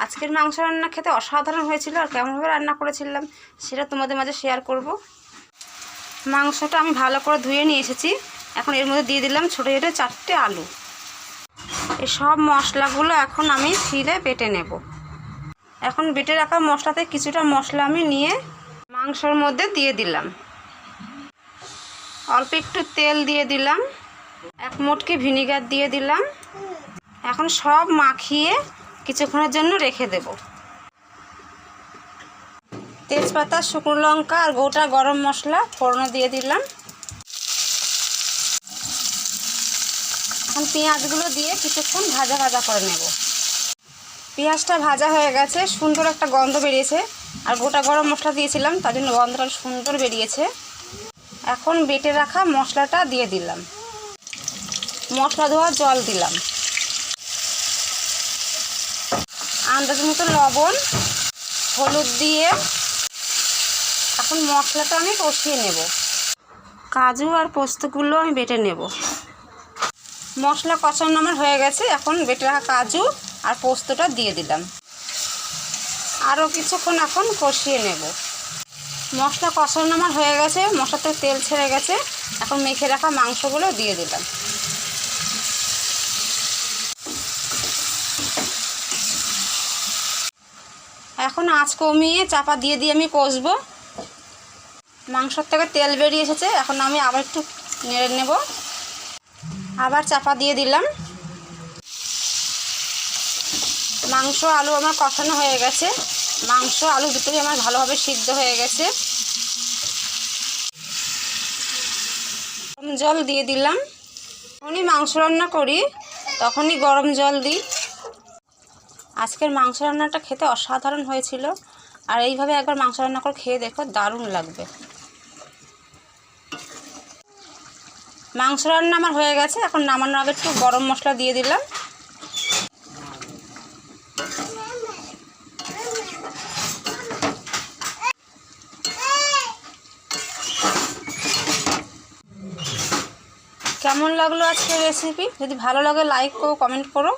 আজকের মাংস রান্না খেতে অসাধারণ হয়েছিল। আর কেমনভাবে রান্না করেছিলাম সেটা তোমাদের মাঝে শেয়ার করব। মাংসটা আমি ভালো করে ধুয়ে নিয়ে এসেছি। এখন এর মধ্যে দিয়ে দিলাম ছোটো ছোটো 4টে আলু। এই সব মশলাগুলো এখন আমি শিলে বেটে নেব। এখন বেটে রাখা মশলাতে কিছুটা মশলা আমি নিয়ে মাংসর মধ্যে দিয়ে দিলাম। অল্প একটু তেল দিয়ে দিলাম, 1 মুটকি ভিনিগার দিয়ে দিলাম। এখন সব মাখিয়ে কিছুক্ষণের জন্য রেখে দেব। তেজপাতা, শুকনো লঙ্কা আর গোটা গরম মশলা ফোড়নে দিয়ে দিলাম। এখন পেঁয়াজগুলো দিয়ে কিছুক্ষণ ভাজা ভাজা করে নেব। পেঁয়াজটা ভাজা হয়ে গেছে, সুন্দর একটা গন্ধ বেরিয়েছে। আর গোটা গরম মশলা দিয়েছিলাম তার জন্য গন্ধটা সুন্দর বেরিয়েছে। এখন বেটে রাখা মশলাটা দিয়ে দিলাম, মশলা ধোয়া জল দিলাম, আন্দাজ মতো লবণ, হলুদ দিয়ে এখন মশলাটা আমি কষিয়ে নেব। কাজু আর পোস্তগুলো আমি বেটে নেব। মশলা কষানো আমার হয়ে গেছে। এখন বেটে রাখা কাজু আর পোস্তটা দিয়ে দিলাম। আরও কিছুক্ষণ এখন কষিয়ে নেব। মশলা কষানো আমার হয়ে গেছে, মশলাতে তেল ছেড়ে গেছে। এখন মেখে রাখা মাংসগুলো দিয়ে দিলাম। এখন আঁচ কমিয়ে চাপা দিয়ে আমি কষবো। মাংসর থেকে তেল বেরিয়ে এসেছে। এখন আমি আবার একটু নেড়ে নেব। আবার চাপা দিয়ে দিলাম। মাংস আলু আমার কষানো হয়ে গেছে। মাংস আলু দুটোই আমার ভালোভাবে সিদ্ধ হয়ে গেছে। গরম জল দিয়ে দিলাম। যখনই মাংস রান্না করি তখনই গরম জল দিই। আজকের মাংস রান্নাটা খেতে অসাধারণ হয়েছিল। আর এইভাবে একবার মাংস রান্না করে খেয়ে দেখো, দারুণ লাগবে। মাংস রান্না আমার হয়ে গেছে। এখন নামানোর আগে একটু গরম মশলা দিয়ে দিলাম। কেমন লাগলো আজকের রেসিপি? যদি ভালো লাগে লাইক করো, কমেন্ট করো।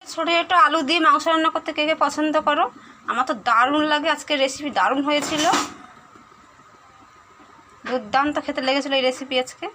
ছোটো ছোটো আলু দিয়ে মাংস রান্না করতে কে কে পছন্দ করো? আমার তো দারুণ লাগে। আজকের রেসিপি দারুণ হয়েছিল, দুর্দান্ত খেতে লেগেছিলো এই রেসিপি আজকে।